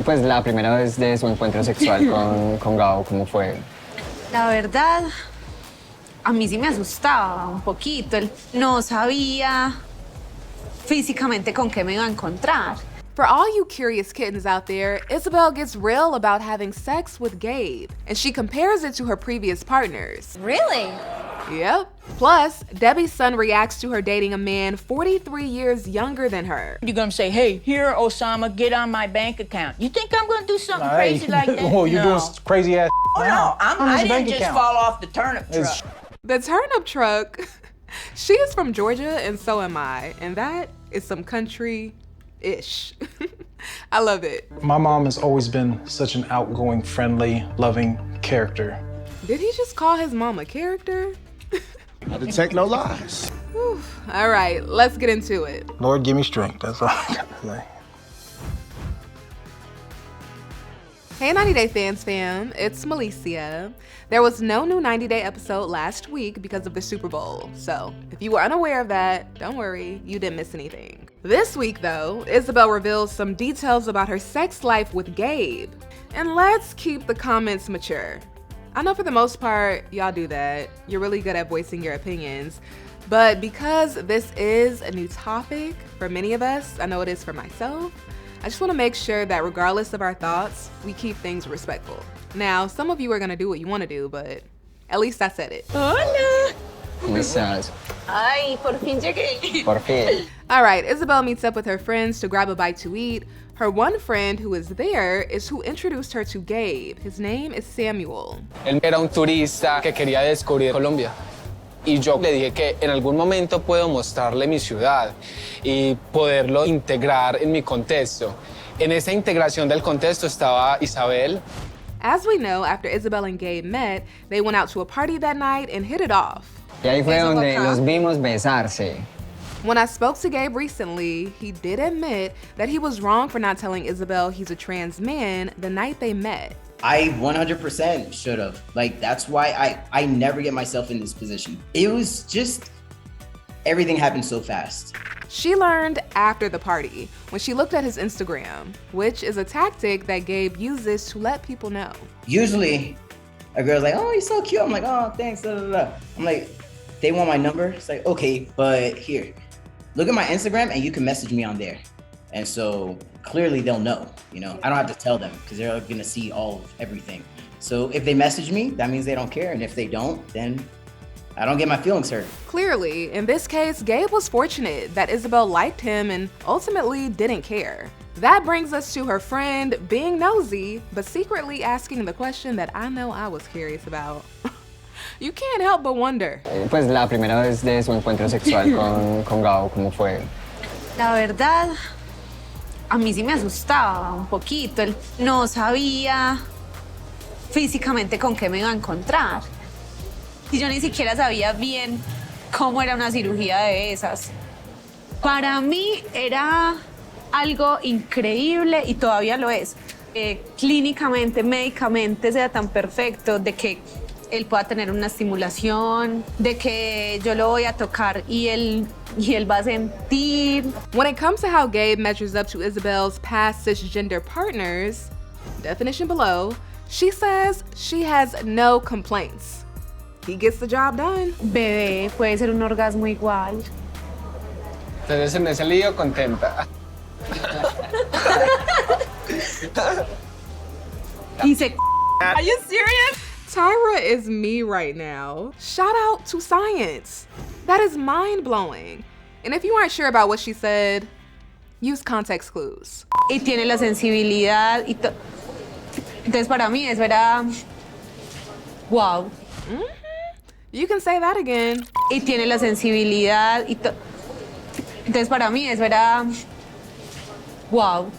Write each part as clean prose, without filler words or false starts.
Pues la primera vez de su encuentro sexual con Gabo, ¿cómo fue? La verdad, a mí sí me asustaba un poquito. Él no sabía físicamente con qué me iba a encontrar. For all you curious kittens out there, Isabel gets real about having sex with Gabe, and she compares it to her previous partners. Really? Yep. Plus, Debbie's son reacts to her dating a man 43 years younger than her. You're gonna say, hey, here, Oussama, get on my bank account. You think I'm gonna do something crazy like that? Well, you're doing crazy ass. Oh, no, I didn't just account? fall off the turnip truck. The turnip truck. She is from Georgia, and so am I, and that is some country-ish. I love it. My mom has always been such an outgoing, friendly, loving character. Did he just call his mom a character? I detect no lies. Whew. All right, let's get into it. Lord, give me strength. That's all I gotta say. Hey 90 Day Fans fam, it's Melicia. There was no new 90 Day episode last week because of the Super Bowl, so if you were unaware of that, don't worry, you didn't miss anything. This week though, Isabel reveals some details about her sex life with Gabe. And let's keep the comments mature. I know for the most part, y'all do that. You're really good at voicing your opinions. But because this is a new topic for many of us, I know it is for myself, I just want to make sure that regardless of our thoughts, we keep things respectful. Now, some of you are going to do what you want to do, but at least I said it. Hola. ¿Cómo estás? Ay, por fin llegué. Por fin. All right, Isabel meets up with her friends to grab a bite to eat. Her one friend who is there is who introduced her to Gabe. His name is Samuel. Él era un turista que quería descubrir Colombia. Y yo le dije que en algún momento puedo mostrarle mi ciudad y poderlo integrar en mi contexto. En esa integración del contexto estaba Isabel. As we know, after Isabel and Gabe met, they went out to a party that night and hit it off. Y ahí fue donde los vimos besarse. When I spoke to Gabe recently, he did admit that he was wrong for not telling Isabel he's a trans man the night they met. I 100% should have. Like, that's why I never get myself in this position. It was just, everything happened so fast. She learned after the party when she looked at his Instagram, which is a tactic that Gabe uses to let people know. Usually, a girl's like, oh, you're so cute. I'm like, oh, thanks, da, da, da. I'm like, they want my number? It's like, okay, but here, look at my Instagram and you can message me on there. And so clearly they'll know, you know, I don't have to tell them because they're gonna see all of everything. So if they message me, that means they don't care. And if they don't, then I don't get my feelings hurt. Clearly, in this case, Gabe was fortunate that Isabel liked him and ultimately didn't care. That brings us to her friend being nosy, but secretly asking the question that I know I was curious about. You can't help but wonder. Pues la primera vez de su encuentro sexual con Gabo, ¿cómo fue? La verdad, a mí sí me asustaba un poquito. Él no sabía físicamente con qué me iba a encontrar. Y yo ni siquiera sabía bien cómo era una cirugía de esas. Para mí era algo increíble y todavía lo es. Clínicamente, médicamente sea tan perfecto de que él pueda tener una estimulación, de que yo lo voy a tocar y él va a sentir. When it comes to how Gabe measures up to Isabel's past cisgender partners, definition below, she says she has no complaints. He gets the job done. Bebé, puede ser un orgasmo igual. Entonces en ese lío contenta. Dice, Are you serious? Tyra is me right now. Shout out to science. That is mind-blowing. And if you aren't sure about what she said, use context clues. y tiene la sensibilidad y entonces para mí eso era wow. You can say that again. Y tiene la sensibilidad y entonces para mí eso era wow.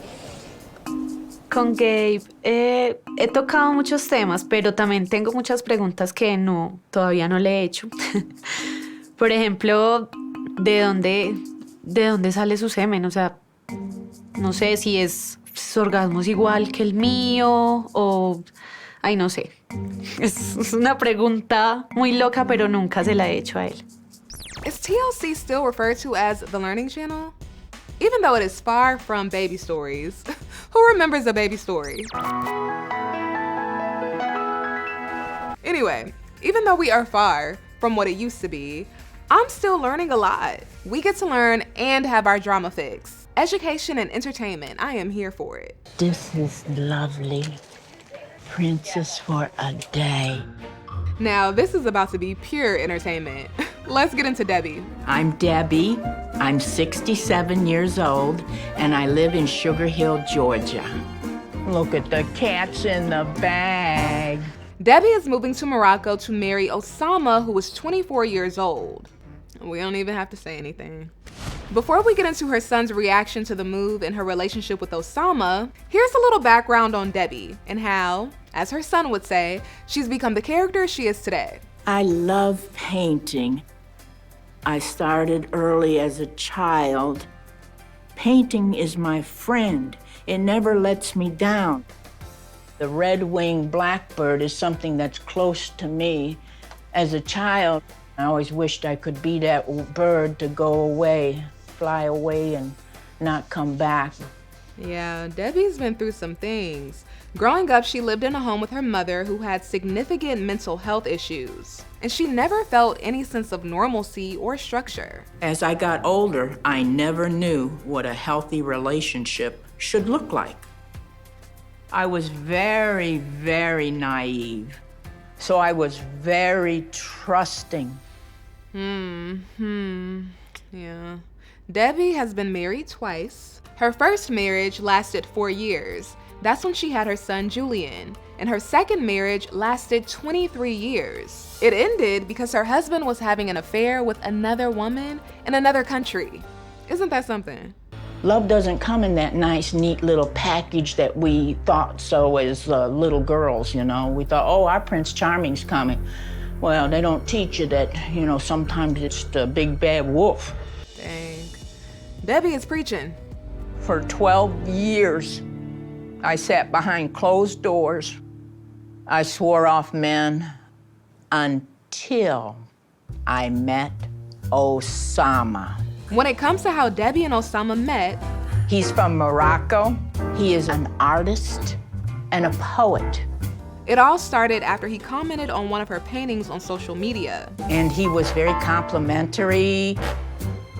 Con Gabe he tocado muchos temas, pero también tengo muchas preguntas que todavía no le he hecho. Por ejemplo, ¿de dónde sale su semen? O sea, no sé si es orgasmo igual que el mío o... Ay, no sé. Es una pregunta muy loca, pero nunca se la he hecho a él. Is TLC still referred to as the Learning Channel? Even though it is far from baby stories. Who remembers a baby story? Anyway, even though we are far from what it used to be, I'm still learning a lot. We get to learn and have our drama fix. Education and entertainment, I am here for it. This is lovely. Princess for a day. Now, this is about to be pure entertainment. Let's get into Debbie. I'm Debbie. I'm 67 years old, and I live in Sugar Hill, Georgia. Look at the cats in the bag. Debbie is moving to Morocco to marry Oussama, who is 24 years old. We don't even have to say anything. Before we get into her son's reaction to the move and her relationship with Oussama, here's a little background on Debbie and how, as her son would say, she's become the character she is today. I love painting. I started early as a child. Painting is my friend. It never lets me down. The red-winged blackbird is something that's close to me. As a child, I always wished I could be that bird to go away, fly away and not come back. Yeah, Debbie's been through some things. Growing up, she lived in a home with her mother who had significant mental health issues, and she never felt any sense of normalcy or structure. As I got older, I never knew what a healthy relationship should look like. I was very, very naive, so I was very trusting. Yeah. Debbie has been married twice. Her first marriage lasted 4 years. That's when she had her son, Julian. And her second marriage lasted 23 years. It ended because her husband was having an affair with another woman in another country. Isn't that something? Love doesn't come in that nice, neat little package that we thought so as little girls, you know. We thought, oh, our Prince Charming's coming. Well, they don't teach you that, you know, sometimes it's the big bad wolf. Dang. Debbie is preaching. For 12 years, I sat behind closed doors. I swore off men until I met Oussama. When it comes to how Debbie and Oussama met, He's from Morocco. He is an artist and a poet. it all started after he commented on one of her paintings on social media. And he was very complimentary.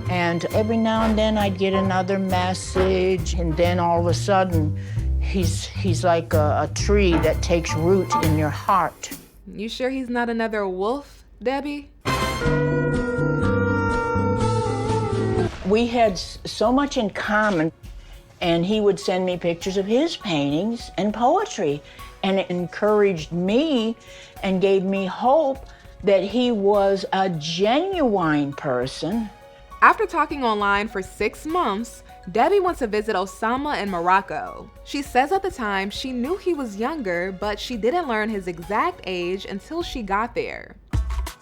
And every now and then I'd get another message, and then all of a sudden, he's like a tree that takes root in your heart. You sure he's not another wolf, Debbie? We had so much in common, and he would send me pictures of his paintings and poetry, and it encouraged me and gave me hope that he was a genuine person. After talking online for 6 months, Debbie went to visit Oussama in Morocco. She says at the time she knew he was younger, but she didn't learn his exact age until she got there.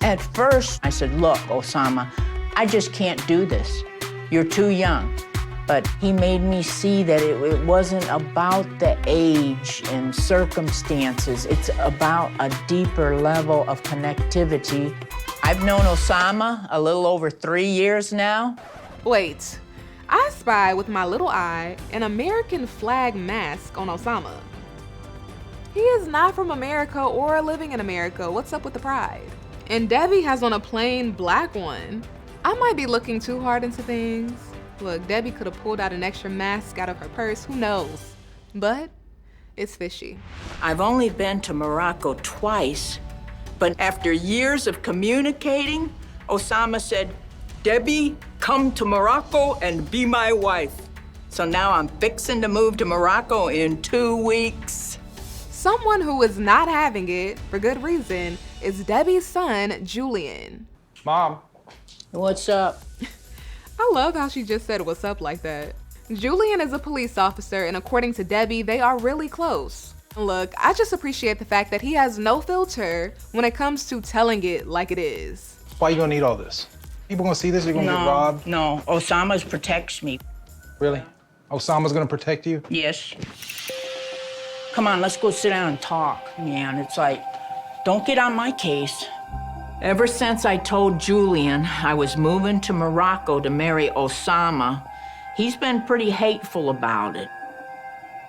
At first, I said, look, Oussama, I just can't do this. You're too young. But he made me see that it wasn't about the age and circumstances. It's about a deeper level of connectivity. I've known Oussama a little over 3 years now. Wait, I spy with my little eye an American flag mask on Oussama. He is not from America or living in America. What's up with the pride? And Debbie has on a plain black one. I might be looking too hard into things. Look, Debbie could have pulled out an extra mask out of her purse, who knows? But it's fishy. I've only been to Morocco twice, but after years of communicating, Oussama said, Debbie, come to Morocco and be my wife. So now I'm fixing to move to Morocco in 2 weeks. Someone who is not having it, for good reason, is Debbie's son, Julian. Mom. What's up? I love how she just said what's up like that. Julian is a police officer, and according to Debbie, they are really close. Look, I just appreciate the fact that he has no filter when it comes to telling it like it is. Why you gonna need all this? People gonna see this, you're gonna get robbed? No, Oussama protects me. Really? Oussama's gonna protect you? Yes. Come on, let's go sit down and talk, man. It's like, don't get on my case. Ever since I told Julian I was moving to Morocco to marry Oussama, he's been pretty hateful about it.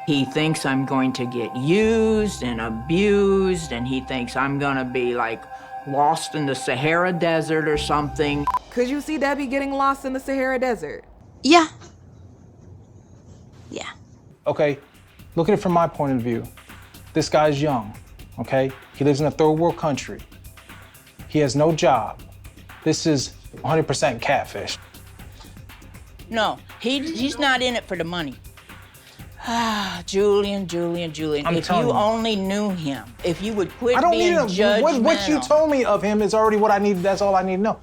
He thinks I'm going to get used and abused, and he thinks I'm gonna be like lost in the Sahara Desert or something. Could you see Debbie getting lost in the Sahara Desert? Yeah. Yeah. Okay, look at it from my point of view. This guy's young, okay? He lives in a third world country. He has no job. This is 100% catfish. No, he's not in it for the money. Ah, Julian. I'm If telling you you. only knew him, if you would quit I don't being need to know. judgmental. What you told me of him is already what I need. That's all I need to know.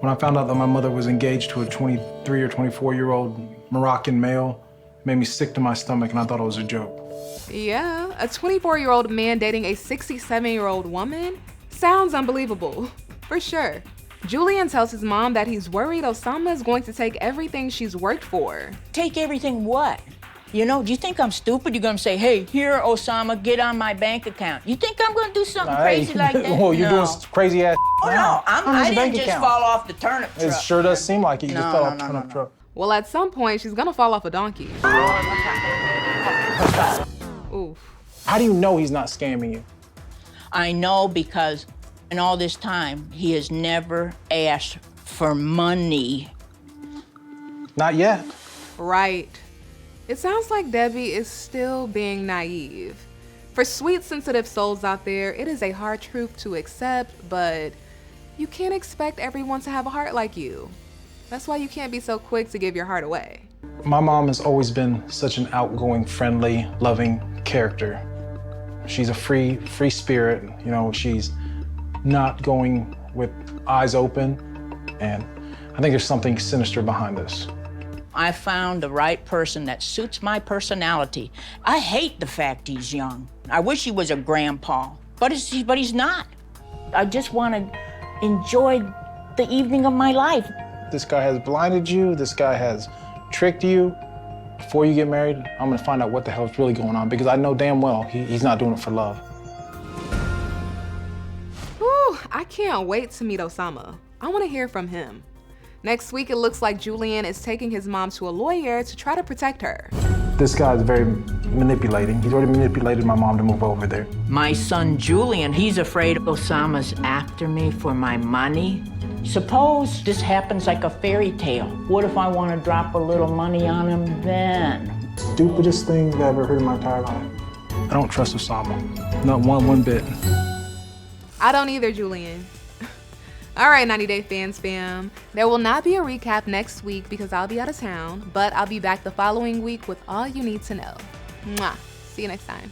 When I found out that my mother was engaged to a 23 or 24-year-old Moroccan male, it made me sick to my stomach, and I thought it was a joke. Yeah, a 24-year-old man dating a 67-year-old woman? Sounds unbelievable, for sure. Julian tells his mom that he's worried Oussama is going to take everything she's worked for. Take everything what? You know, do you think I'm stupid? You're gonna say, hey, here, Oussama, get on my bank account. You think I'm gonna do something crazy like that? Well, you're No. doing crazy ass. Oh, now. no, On I his didn't bank just account. fall off the turnip truck. It sure does seem like it. You just No, fell no, off no, the no, turnip no. truck. Well, at some point, she's gonna fall off a donkey. Oof. How do you know he's not scamming you? I know because in all this time, he has never asked for money. Not yet. Right. It sounds like Debbie is still being naive. For sweet, sensitive souls out there, it is a hard truth to accept, but you can't expect everyone to have a heart like you. That's why you can't be so quick to give your heart away. My mom has always been such an outgoing, friendly, loving character. She's a free spirit. You know, she's not going with eyes open, and I think there's something sinister behind this. I found the right person that suits my personality. I hate the fact he's young. I wish he was a grandpa, but he's not. I just want to enjoy the evening of my life. This guy has blinded you. This guy has tricked you. Before you get married, I'm gonna find out what the hell is really going on, because I know damn well he's not doing it for love. Whew, I can't wait to meet Oussama. I want to hear from him. Next week, it looks like Julian is taking his mom to a lawyer to try to protect her. This guy's very manipulating. He's already manipulated my mom to move over there. My son Julian, he's afraid Oussama's after me for my money. Suppose this happens like a fairy tale. What if I want to drop a little money on him then? Stupidest thing I've ever heard in my entire life. I don't trust Oussama. Not one bit. I don't either, Julian. All right, 90 Day Fans fam. There will not be a recap next week because I'll be out of town, but I'll be back the following week with all you need to know. Mwah. See you next time.